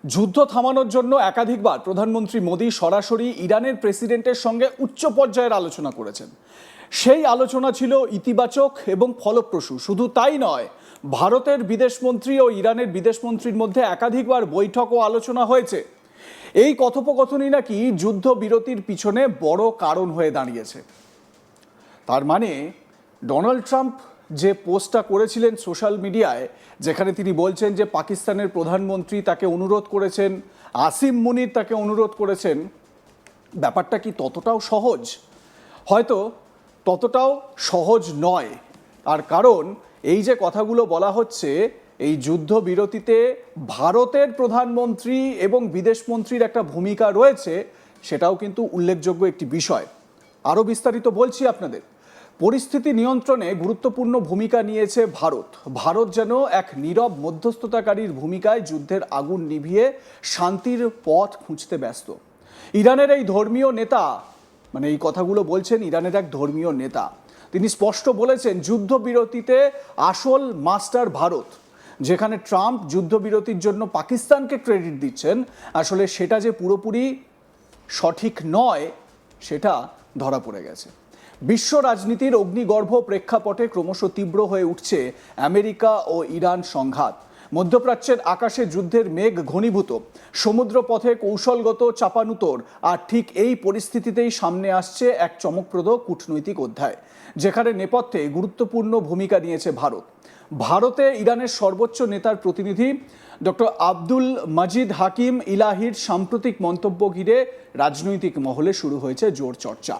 যুদ্ধ থামানোর জন্য একাধিকবার প্রধানমন্ত্রী মোদী সরাসরি ইরানের প্রেসিডেন্টের সঙ্গে উচ্চ পর্যায়ের আলোচনা করেছেন। সেই আলোচনা ছিল ইতিবাচক এবং ফলপ্রসূ। শুধু তাই নয়, ভারতের বিদেশমন্ত্রী ও ইরানের বিদেশমন্ত্রীর মধ্যে একাধিকবার বৈঠক ও আলোচনা হয়েছে। এই কথোপকথনই নাকি যুদ্ধ বিরতির পিছনে বড় কারণ হয়ে দাঁড়িয়েছে। তার মানে ডোনাল্ড ট্রাম্প যে পোস্টটা করেছিলেন সোশ্যাল মিডিয়ায়, যেখানে তিনি বলছেন যে পাকিস্তানের প্রধানমন্ত্রী তাকে অনুরোধ করেছেন, আসিম মুনির তাকে অনুরোধ করেছেন, ব্যাপারটা কি ততটাও সহজ? হয়তো ততটাও সহজ নয়। আর কারণ এই যে কথাগুলো বলা হচ্ছে, এই যুদ্ধ বিরতিতে ভারতের প্রধানমন্ত্রী এবং বিদেশমন্ত্রীর একটা ভূমিকা রয়েছে, সেটাও কিন্তু উল্লেখযোগ্য একটি বিষয়। আরও বিস্তারিত বলছি আপনাদের। পরিস্থিতি নিয়ন্ত্রণে গুরুত্বপূর্ণ ভূমিকা নিয়েছে ভারত। ভারত যেন এক নীরব মধ্যস্থতাকারীর ভূমিকায় যুদ্ধের আগুন নিভিয়ে শান্তির পথ খুঁজতে ব্যস্ত। ইরানের এই ধর্মীয় নেতা, মানে এই কথাগুলো বলছেন ইরানের এক ধর্মীয় নেতা, তিনি স্পষ্ট বলেছেন যুদ্ধবিরতিতে আসল মাস্টার ভারত। যেখানে ট্রাম্প যুদ্ধবিরতির জন্য পাকিস্তানকে ক্রেডিট দিচ্ছেন, আসলে সেটা যে পুরোপুরি সঠিক নয় সেটা ধরা পড়ে গেছে। বিশ্ব রাজনীতির অগ্নিগর্ভ প্রেক্ষাপটে ক্রমশ তীব্র হয়ে উঠছে আমেরিকা ও ইরান সংঘাত। মধ্যপ্রাচ্যের আকাশে যুদ্ধের মেঘ ঘনীভূত, সমুদ্রপথে কৌশলগত চাপানুতোর। আর ঠিক এই পরিস্থিতিতেই সামনে আসছে এক চমকপ্রদ কূটনৈতিক অধ্যায়, যেখানে নেপথ্যে গুরুত্বপূর্ণ ভূমিকা নিয়েছে ভারত। ভারতে ইরানের সর্বোচ্চ নেতার প্রতিনিধি ডক্টর আব্দুল মজিদ হাকিম ইলাহির সাম্প্রতিক মন্তব্য ঘিরে রাজনৈতিক মহলে শুরু হয়েছে জোর চর্চা।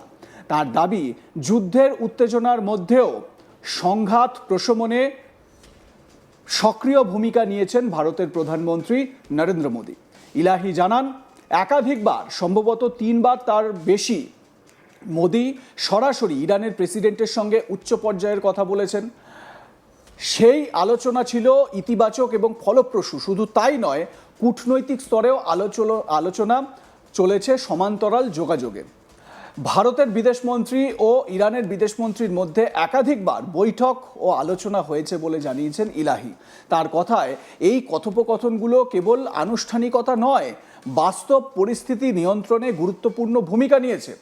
তার দাবি, যুদ্ধের উত্তেজনার মধ্যেও সংঘাত প্রশমনে সক্রিয় ভূমিকা নিয়েছেন ভারতের প্রধানমন্ত্রী নরেন্দ্র মোদী। ইলাহি জানান, একাধিকবার, সম্ভবত 3বার তার বেশি, মোদী সরাসরি ইরানের প্রেসিডেন্টের সঙ্গে উচ্চ পর্যায়ের কথা বলেছেন। সেই আলোচনা ছিল ইতিবাচক এবং ফলপ্রসূ। শুধু তাই নয়, কূটনৈতিক স্তরেও আলোচনা চলেছে সমান্তরাল যোগাযোগে। ভারতের বিদেশমন্ত্রী ও ইরানের বিদেশমন্ত্রীর মধ্যে একাধিকবার বৈঠক ও আলোচনা হয়েছে বলে জানিয়েছেন ইলাহি। তার কথায় এই কথোপকথনগুলো কেবল আনুষ্ঠানিকতা নয়, বাস্তব পরিস্থিতি নিয়ন্ত্রণে গুরুত্বপূর্ণ ভূমিকা নিয়েছে।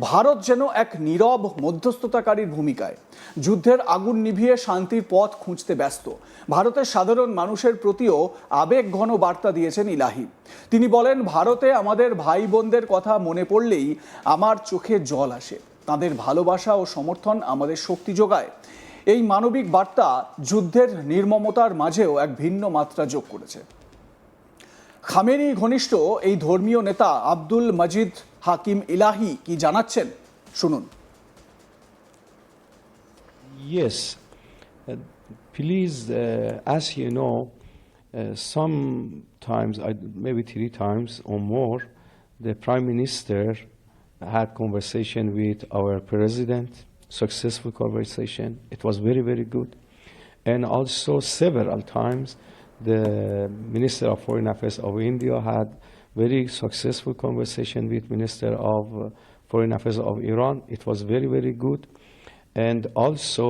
ভারত যেন এক নীরব মধ্যস্থতাকারীর ভূমিকায় যুদ্ধের আগুন নিভিয়ে শান্তির পথ খুঁজতে ব্যস্ত। ভারতের সাধারণ মানুষের প্রতিও আবেগঘন বার্তা দিয়েছেন ইলাহি। তিনি বলেন, ভারতে আমাদের ভাই বোনদের কথা মনে পড়লেই আমার চোখে জল আসে। তাদের ভালোবাসা ও সমর্থন আমাদের শক্তি যোগায়। এই মানবিক বার্তা যুদ্ধের নির্মমতার মাঝেও এক ভিন্ন মাত্রা যোগ করেছে। খামেনি ঘনিষ্ঠ এই ধর্মীয় নেতা আব্দুল মজিদ হাকিম ইলাহি কি জানাচ্ছেন, শুনুন। Yes, please, as you know, sometimes, maybe 3 times or more, the Prime Minister had conversation with our President, successful conversation. It was very, very good. And also several times, the Minister of Foreign Affairs of India had very successful conversation with Minister of Foreign Affairs of Iran. It was very, very good. And also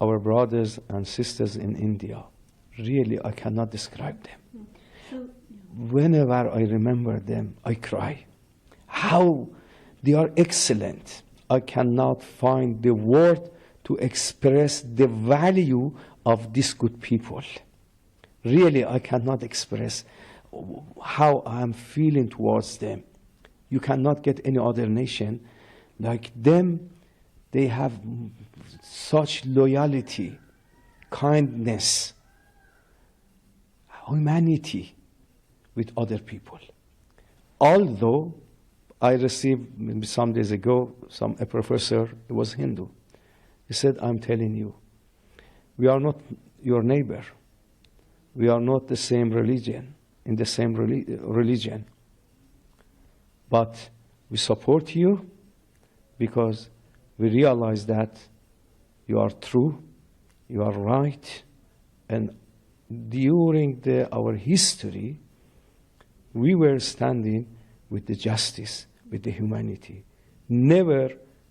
our brothers and sisters in India. Really, I cannot describe them. Whenever I remember them, I cry. How they are excellent. I cannot find the word to express the value of these good people. Really, I cannot express how I am feeling towards them. You cannot get any other nation like them. They have such loyalty, kindness, humanity with other people. Although I received maybe some days ago, a professor, he was Hindu. He said, I'm telling you, we are not your neighbor. We are not the same religion, in the same religion. But we support you because we realize that you are true, you are right, and during our history, we were standing with the justice, with the humanity. Never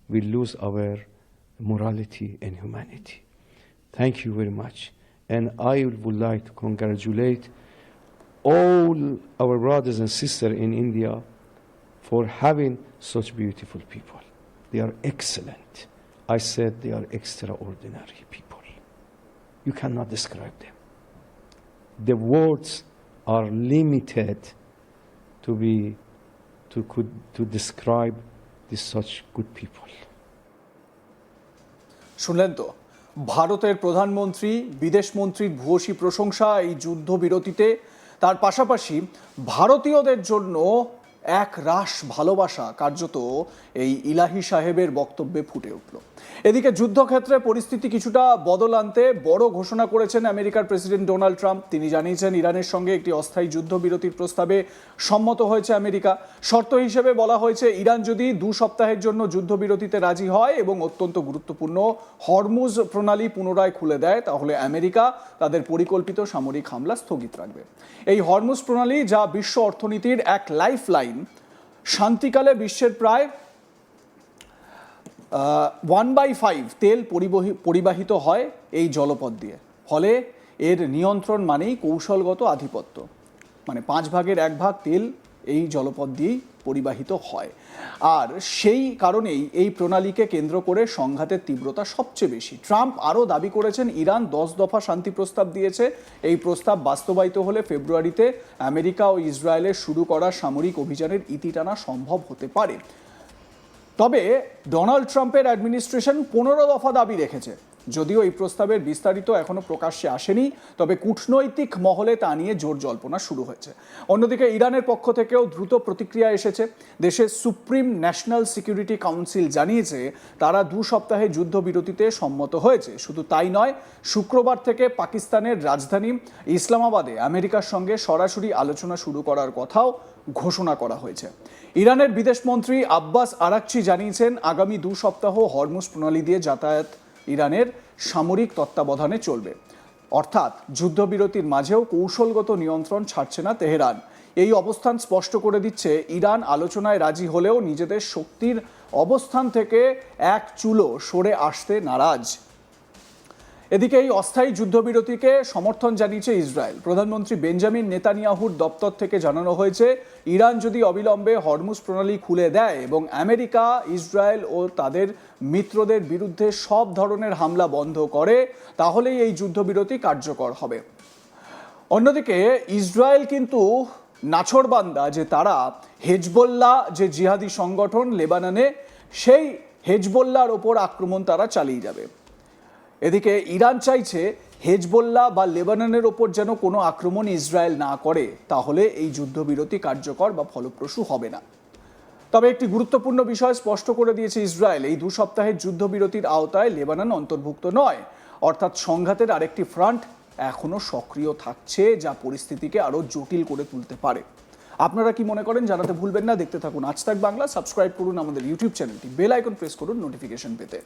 we lose our morality and humanity. Thank you very much. And I would like to congratulate all our brothers and sisters in India for having such beautiful people. They are excellent. I said they are extraordinary people. You cannot describe them. The words are limited to describe such good people. শুনলেন তো ভারতের প্রধানমন্ত্রী বিদেশ মন্ত্রীর ভূয়সী প্রশংসা এই যুদ্ধবিরতিতে, তার পাশাপাশি ভারতীয়দের জন্য এক রাশ ভালোবাসা কার্যত এই ইলাহি সাহেবের বক্তব্যে ফুটে উঠল। এদিকে যুদ্ধক্ষেত্রে পরিস্থিতি কিছুটা বদল আনতে বড় ঘোষণা করেছেন আমেরিকার প্রেসিডেন্ট ডোনাল্ড ট্রাম্প। তিনি জানিয়েছেন ইরানের সঙ্গে একটি অস্থায়ী যুদ্ধবিরতির প্রস্তাবে সম্মত হয়েছে আমেরিকা। শর্ত হিসেবে বলা হয়েছে ইরান যদি 2 সপ্তাহের জন্য যুদ্ধবিরতিতে রাজি হয় এবং অত্যন্ত গুরুত্বপূর্ণ হরমুজ প্রণালী পুনরায় খুলে দেয়, তাহলে আমেরিকা তাদের পরিকল্পিত সামরিক হামলা স্থগিত রাখবে। এই হরমুজ প্রণালী, যা বিশ্ব অর্থনীতির এক লাইফলাইন, শান্তিকালে বিশ্বের প্রায় 1/5 তেল পরিবাহিত হয় এই জলপথ দিয়ে। ফলে এর নিয়ন্ত্রণ মানেই কৌশলগত আধিপত্য, মানে 5 ভাগের 1 ভাগ তেল এই জলপথ দিয়েই পরিবাহিত হয়। আর সেই কারণেই এই প্রণালীকে কেন্দ্র করে সংঘাতের তীব্রতা সবচেয়ে বেশি। ট্রাম্প আরও দাবি করেছেন ইরান 10 দফা শান্তি প্রস্তাব দিয়েছে। এই প্রস্তাব বাস্তবায়িত হলে ফেব্রুয়ারিতে আমেরিকা ও ইসরায়েলের শুরু করা সামরিক অভিযানের ইতি টানা সম্ভব হতে পারে। তবে ডোনাল্ড ট্রাম্পের অ্যাডমিনিস্ট্রেশন 15 দফা দাবি রেখেছে। যদিও এই প্রস্তাবের বিস্তারিত এখনো প্রকাশ্যে আসেনি, তবে কূটনৈতিক মহলে তা নিয়ে জোর জল্পনা শুরু হয়েছে। অন্যদিকে ইরানের পক্ষ থেকেও দ্রুত প্রতিক্রিয়া এসেছে। দেশের সুপ্রিম ন্যাশনাল সিকিউরিটি কাউন্সিল জানিয়েছে তারা 2 সপ্তাহে যুদ্ধবিরতিতে সম্মত হয়েছে। শুধু তাই নয়, শুক্রবার থেকে পাকিস্তানের রাজধানী ইসলামাবাদে আমেরিকার সঙ্গে সরাসরি আলোচনা শুরু করার কথাও ঘোষণা করা হয়েছে। ইরানের বিদেশমন্ত্রী আব্বাস আরাকচি জানিয়েছেন আগামী 2 সপ্তাহ হরমুজ প্রণালী দিয়ে যাতায়াত ইরানের সামরিক তত্ত্বাবধানে চলবে। অর্থাৎ যুদ্ধবিরতির মাঝেও কৌশলগত নিয়ন্ত্রণ ছাড়ছে না তেহরান। এই অবস্থান স্পষ্ট করে দিচ্ছে ইরান আলোচনায় রাজি হলেও নিজেদের শক্তির অবস্থান থেকে এক চুলো সরে আসতে নারাজ। এদিকে এই অস্থায়ী যুদ্ধবিরতিকে সমর্থন জানিয়েছে ইসরায়েল। প্রধানমন্ত্রী বেঞ্জামিন নেতানিয়াহুর দপ্তর থেকে জানানো হয়েছে ইরান যদি অবিলম্বে হরমুজ প্রণালী খুলে দেয় এবং আমেরিকা, ইসরায়েল ও তাদের মিত্রদের বিরুদ্ধে সব ধরনের হামলা বন্ধ করে, তাহলেই এই যুদ্ধবিরতি কার্যকর হবে। অন্যদিকে ইসরায়েল কিন্তু নাছোড়বান্দা যে তারা হেজবোল্লাহ যে জিহাদি সংগঠন লেবাননে, সেই হেজবোল্লাহর ওপর আক্রমণ তারা চালিয়ে যাবে। এদিকে ইরান চাইছে হেজবোল্লাহ বা লেবাননের ওপর যেন কোনো আক্রমণ ইসরায়েল না করে, তাহলে এই যুদ্ধবিরতি কার্যকর বা ফলপ্রসূ হবে না। তবে একটি গুরুত্বপূর্ণ বিষয় স্পষ্ট করে দিয়েছে ইসরায়েল, এই 2 সপ্তাহের যুদ্ধবিরতির আওতায় লেবানন অন্তর্ভুক্ত নয়। অর্থাৎ সংঘাতের আরেকটি ফ্রন্ট এখনো সক্রিয় থাকছে, যা পরিস্থিতিকে আরও জটিল করে তুলতে পারে। আপনারা কি মনে করেন জানাতে ভুলবেন না। দেখতে থাকুন আজ তাক বাংলা, সাবস্ক্রাইব করুন আমাদের ইউটিউব চ্যানেলটি, বেল আইকন প্রেস করুন নোটিফিকেশন পেতে।